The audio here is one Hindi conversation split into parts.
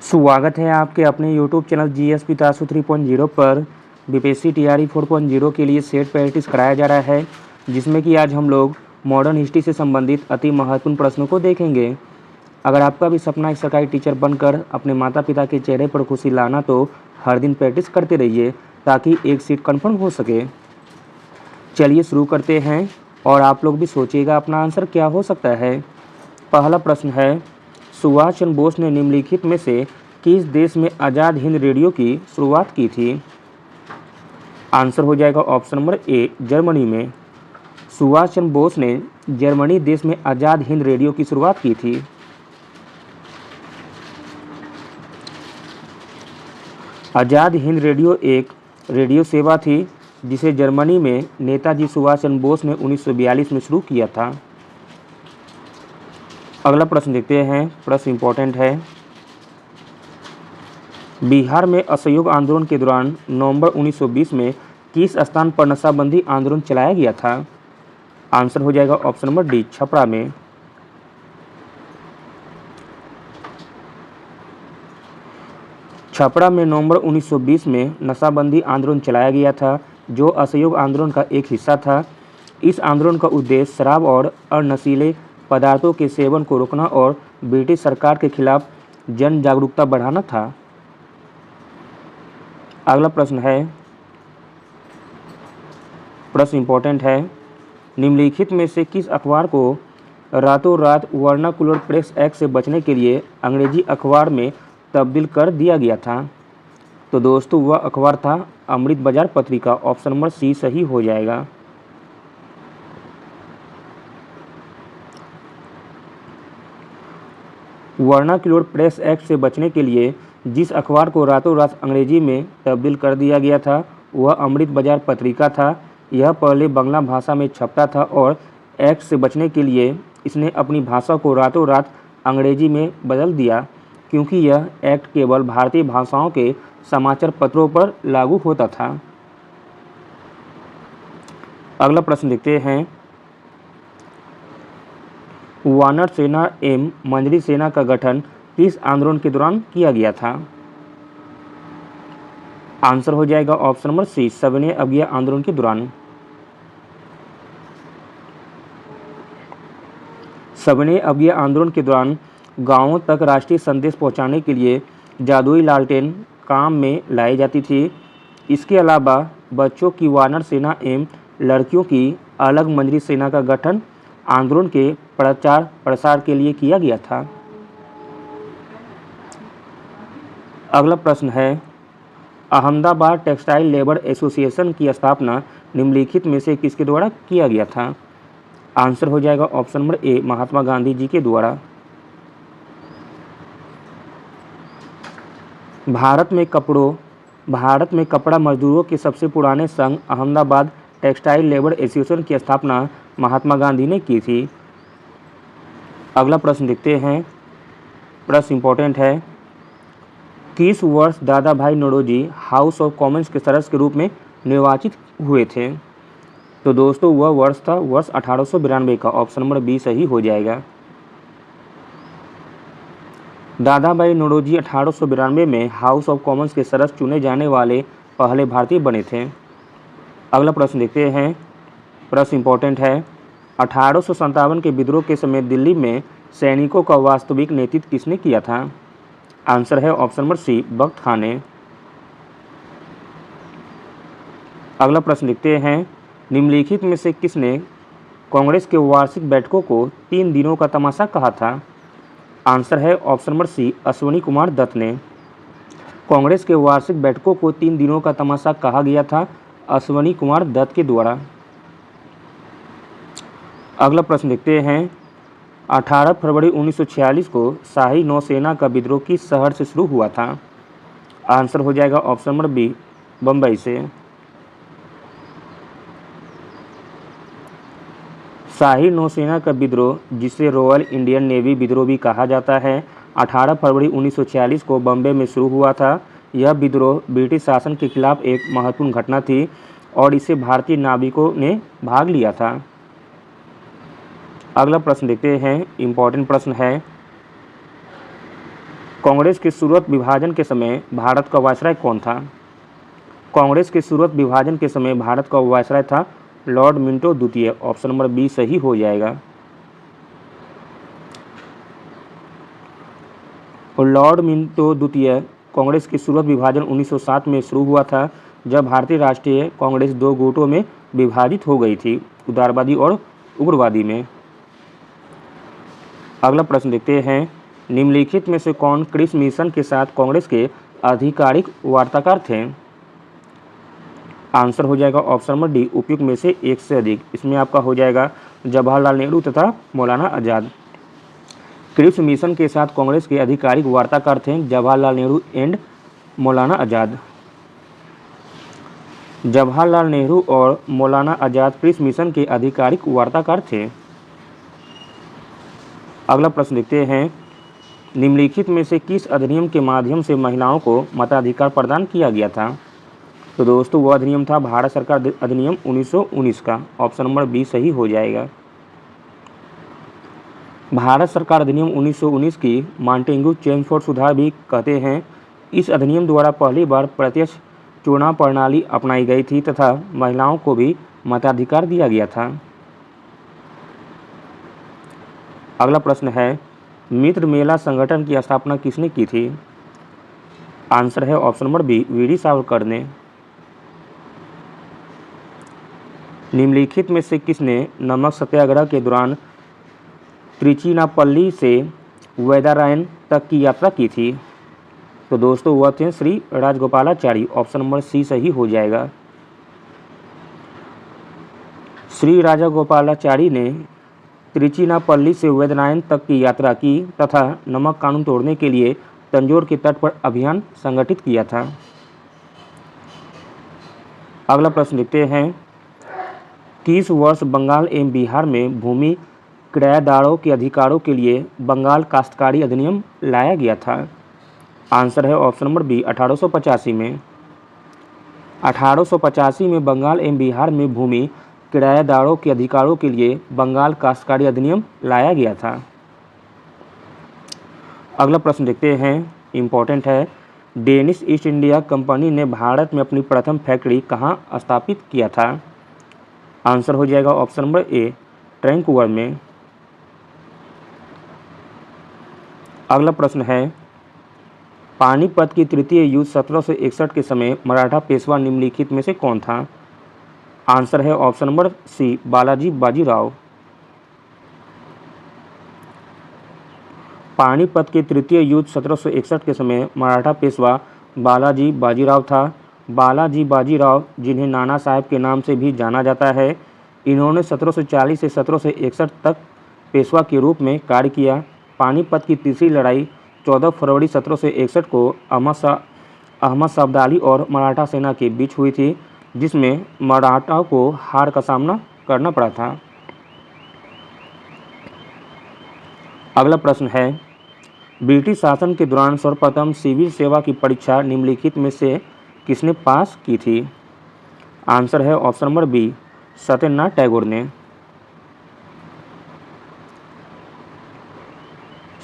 स्वागत है आपके अपने यूट्यूब चैनल जीएस पितासु 3.0 पर। बीपीएससी टीआरई 4.0 के लिए सेट प्रैक्टिस कराया जा रहा है, जिसमें कि आज हम लोग मॉडर्न हिस्ट्री से संबंधित अति महत्वपूर्ण प्रश्नों को देखेंगे। अगर आपका भी सपना एक सरकारी टीचर बनकर अपने माता पिता के चेहरे पर खुशी लाना, तो हर दिन प्रैक्टिस करते रहिए ताकि एक सीट कन्फर्म हो सके। चलिए शुरू करते हैं और आप लोग भी सोचिएगा अपना आंसर क्या हो सकता है। पहला प्रश्न है, सुभाष चंद्र बोस ने निम्नलिखित में से किस देश में आज़ाद हिंद रेडियो की शुरुआत की थी? आंसर हो जाएगा ऑप्शन नंबर ए, जर्मनी में। सुभाष चंद्र बोस ने जर्मनी देश में आज़ाद हिंद रेडियो की शुरुआत की थी। आज़ाद हिंद रेडियो एक रेडियो सेवा थी जिसे जर्मनी में नेताजी सुभाष चंद्र बोस ने 1942 में शुरू किया था। अगला प्रश्न देखते हैं। प्रश्न इंपॉर्टेंट है। बिहार में असहयोग आंदोलन के दौरान नवंबर 1920 में किस स्थान पर नशाबंदी आंदोलन चलाया गया था? आंसर हो जाएगा ऑप्शन नंबर डी, छपरा में। छपरा में नवंबर 1920 में नशाबंदी आंदोलन चलाया गया था, जो असहयोग आंदोलन का एक हिस्सा था। इस आंदोलन का उद्देश्य शराब और नशीले पदार्थों के सेवन को रोकना और ब्रिटिश सरकार के खिलाफ जन जागरूकता बढ़ाना था। अगला प्रश्न है। प्रश्न इंपॉर्टेंट है। निम्नलिखित में से किस अखबार को रातों रात वर्नाकुलर प्रेस एक्ट से बचने के लिए अंग्रेजी अखबार में तब्दील कर दिया गया था? तो दोस्तों वह अखबार था अमृत बाजार पत्रिका। ऑप्शन नंबर सी सही हो जाएगा। वर्नाक्युलर प्रेस एक्ट से बचने के लिए जिस अखबार को रातों रात अंग्रेजी में तब्दील कर दिया गया था वह अमृत बाजार पत्रिका था। यह पहले बांग्ला भाषा में छपता था और एक्ट से बचने के लिए इसने अपनी भाषा को रातों रात अंग्रेजी में बदल दिया, क्योंकि यह एक्ट केवल भारतीय भाषाओं के समाचार पत्रों पर लागू होता था। अगला प्रश्न देखते हैं। वानर सेना एवं मंजरी सेना का गठन किस आंदोलन के दौरान किया गया था? आंसर हो जाएगा ऑप्शन नंबर सी, सविनय अवज्ञा आंदोलन के दौरान। सविनय अवज्ञा आंदोलन के दौरान गांवों तक राष्ट्रीय संदेश पहुंचाने के लिए जादुई लालटेन काम में लाई जाती थी। इसके अलावा बच्चों की वानर सेना एवं लड़कियों की अलग मंजरी सेना का गठन आंदोलन के प्रचार प्रसार के लिए किया गया था। अगला प्रश्न है। अहमदाबाद टेक्सटाइल लेबर एसोसिएशन की स्थापना निम्नलिखित में से किसके द्वारा किया गया था? आंसर हो जाएगा option number A, Mahatma Gandhi ji के द्वारा। भारत में कपड़ा मजदूरों के सबसे पुराने संघ अहमदाबाद टेक्सटाइल लेबर एसोसिएशन की स्थापना महात्मा गांधी ने की थी। अगला प्रश्न देखते हैं। प्रश्न इंपॉर्टेंट है। किस वर्ष दादा भाई नौरोजी हाउस ऑफ कॉमन्स के सदस्य के रूप में निर्वाचित हुए थे? तो दोस्तों वह वर्ष था वर्ष 1892 का। ऑप्शन नंबर बी सही हो जाएगा। दादा भाई नौरोजी 1892 में हाउस ऑफ कॉमन्स के सदस्य चुने जाने वाले पहले भारतीय बने थे। अगला प्रश्न देखते हैं। प्रश्न इंपॉर्टेंट है। 1857 के विद्रोह के समय दिल्ली में सैनिकों का वास्तविक नेतृत्व किसने किया था? आंसर है ऑप्शन नंबर सी, बख्त खान ने। अगला प्रश्न लिखते हैं। निम्नलिखित में से किसने कांग्रेस के वार्षिक बैठकों को 3 दिनों का तमाशा कहा था? आंसर है option number C, Ashwini Kumar Dutt ने। कांग्रेस के वार्षिक बैठकों को 3 दिनों का तमाशा कहा गया था अश्विनी कुमार दत्त के द्वारा। अगला प्रश्न देखते हैं। 18 फरवरी 1946 को शाही नौसेना का विद्रोह किस शहर से शुरू हुआ था? आंसर हो जाएगा ऑप्शन नंबर बी, बम्बई से। शाही नौसेना का विद्रोह, जिसे रॉयल इंडियन नेवी विद्रोह भी कहा जाता है, 18 फरवरी 1946 को बम्बई में शुरू हुआ था। यह विद्रोह ब्रिटिश शासन के खिलाफ एक महत्वपूर्ण घटना थी और इसे भारतीय नाविकों ने भाग लिया था। अगला प्रश्न देखते हैं। इम्पोर्टेंट प्रश्न है। कांग्रेस की सूरत विभाजन के समय भारत का वायसराय कौन था? कांग्रेस के सूरत विभाजन के समय भारत का वायसराय था लॉर्ड मिंटो द्वितीय। ऑप्शन नंबर बी सही हो जाएगा। और लॉर्ड मिंटो द्वितीय कांग्रेस की सूरत विभाजन 1907 में शुरू हुआ था, जब भारतीय राष्ट्रीय कांग्रेस दो गुटों में विभाजित हो गई थी, उदारवादी और उग्रवादी में। अगला प्रश्न देखते हैं, निम्नलिखित में से कौन क्रिस मिशन के साथ कांग्रेस के आधिकारिक वार्ताकार थे? आंसर हो जाएगा ऑप्शन नंबर डी, उपयुक्त में से एक से अधिक। इसमें आपका हो जाएगा जवाहरलाल नेहरू तथा मौलाना आज़ाद। क्रिप्स मिशन के साथ कांग्रेस के आधिकारिक वार्ताकार थे जवाहरलाल नेहरू एंड मौलाना आज़ाद। जवाहरलाल नेहरू और मौलाना आज़ाद क्रिप्स मिशन के आधिकारिक वार्ताकार थे। अगला प्रश्न देखते हैं, निम्नलिखित में से किस अधिनियम के माध्यम से महिलाओं को मताधिकार प्रदान किया गया था? तो दोस्तों वह अधिनियम था भारत सरकार अधिनियम 1919 का। ऑप्शन नंबर बी सही हो जाएगा। भारत सरकार अधिनियम 1919 की मॉन्टेग्यू चेम्सफोर्ड सुधार भी कहते हैं। इस अधिनियम द्वारा पहली बार प्रत्यक्ष चुनाव प्रणाली अपनाई गई थी तथा महिलाओं को भी मताधिकार दिया गया था। अगला प्रश्न है, मित्र मेला संगठन की स्थापना किसने की थी? आंसर है option number B, V D Savarkar ने। निम्नलिखित में से किसने नमक सत्याग्रह के दौरान त्रिचिनापल्ली से वेदारायण तक की यात्रा की थी? तो दोस्तों वह थे Shri Rajagopalachari. Option number C सही हो जाएगा। श्री राजगोपालाचारी ने त्रिचिनापल्ली से वेदारायण तक की यात्रा की तथा नमक कानून तोड़ने के लिए तंजौर के तट पर अभियान संगठित किया था। अगला प्रश्न देखते हैं, किस वर्ष बंगाल एवं बिहार में भूमि किराएदारों के अधिकारों के लिए बंगाल काश्तकारी अधिनियम लाया गया था? आंसर है ऑप्शन नंबर बी, 1885 में। 1885 में बंगाल एवं बिहार में भूमि किराएदारों के अधिकारों के लिए बंगाल काश्तकारी अधिनियम लाया गया था। अगला प्रश्न देखते हैं, इम्पोर्टेंट है, डेनिश ईस्ट इंडिया कंपनी ने भारत में अपनी प्रथम फैक्ट्री कहाँ स्थापित किया था? आंसर हो जाएगा ऑप्शन नंबर ए, ट्रैंकूवर में। अगला प्रश्न है, पानीपत की तृतीय युद्ध 1761 के समय मराठा पेशवा निम्नलिखित में से कौन था? आंसर है option number C, Balaji Bajirao. Panipat के तृतीय युद्ध 1761 के समय मराठा पेशवा बालाजी बाजीराव था। बालाजी बाजीराव, जिन्हें नाना साहब के नाम से भी जाना जाता है, इन्होंने 1740 से 1761 तक पेशवा के रूप में कार्य किया। पानीपत की तीसरी लड़ाई 14 फरवरी 1761 को अहमद शाह अब्दाली और मराठा सेना के बीच हुई थी, जिसमें मराठाओं को हार का सामना करना पड़ा था। अगला प्रश्न है, ब्रिटिश शासन के दौरान सर्वप्रथम सिविल सेवा की परीक्षा निम्नलिखित में से किसने पास की थी? आंसर है option number B, Satyendranath Tagore ने।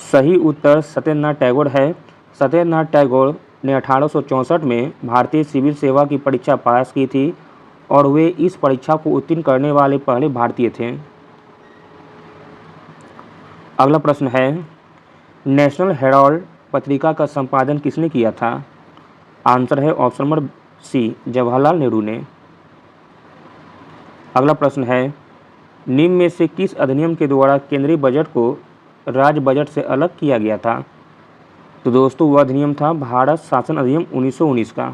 सही उत्तर सत्येंद्रनाथ टैगोर है। सत्येंद्रनाथ टैगोर ने 1864 में भारतीय सिविल सेवा की परीक्षा पास की थी और वे इस परीक्षा को उत्तीर्ण करने वाले पहले भारतीय थे। अगला प्रश्न है, नेशनल हेराल्ड पत्रिका का संपादन किसने किया था? आंसर है option number C, Jawaharlal Nehru ने। अगला प्रश्न है, निम्न में से किस अधिनियम के द्वारा केंद्रीय बजट को राज्य बजट से अलग किया गया था? तो दोस्तों वह अधिनियम था भारत शासन अधिनियम 1919 का।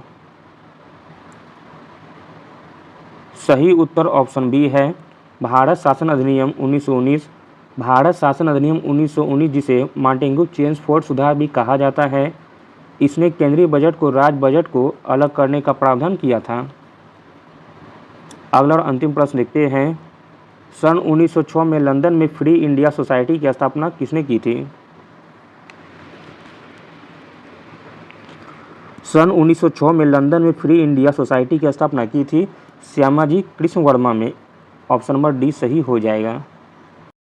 सही उत्तर ऑप्शन बी है, भारत शासन अधिनियम 1919। भारत शासन अधिनियम 1919, जिसे मॉन्टेग्यू चेम्सफोर्ड सुधार भी कहा जाता है, इसने केंद्रीय बजट को राज्य बजट को अलग करने का प्रावधान किया था। अगला और अंतिम प्रश्न देखते हैं, सन 1906 में लंदन में फ्री इंडिया सोसाइटी की स्थापना किसने की थी? सन 1906 में लंदन में फ्री इंडिया सोसाइटी की स्थापना की थी श्यामाजी कृष्ण वर्मा में। ऑप्शन नंबर डी सही हो जाएगा।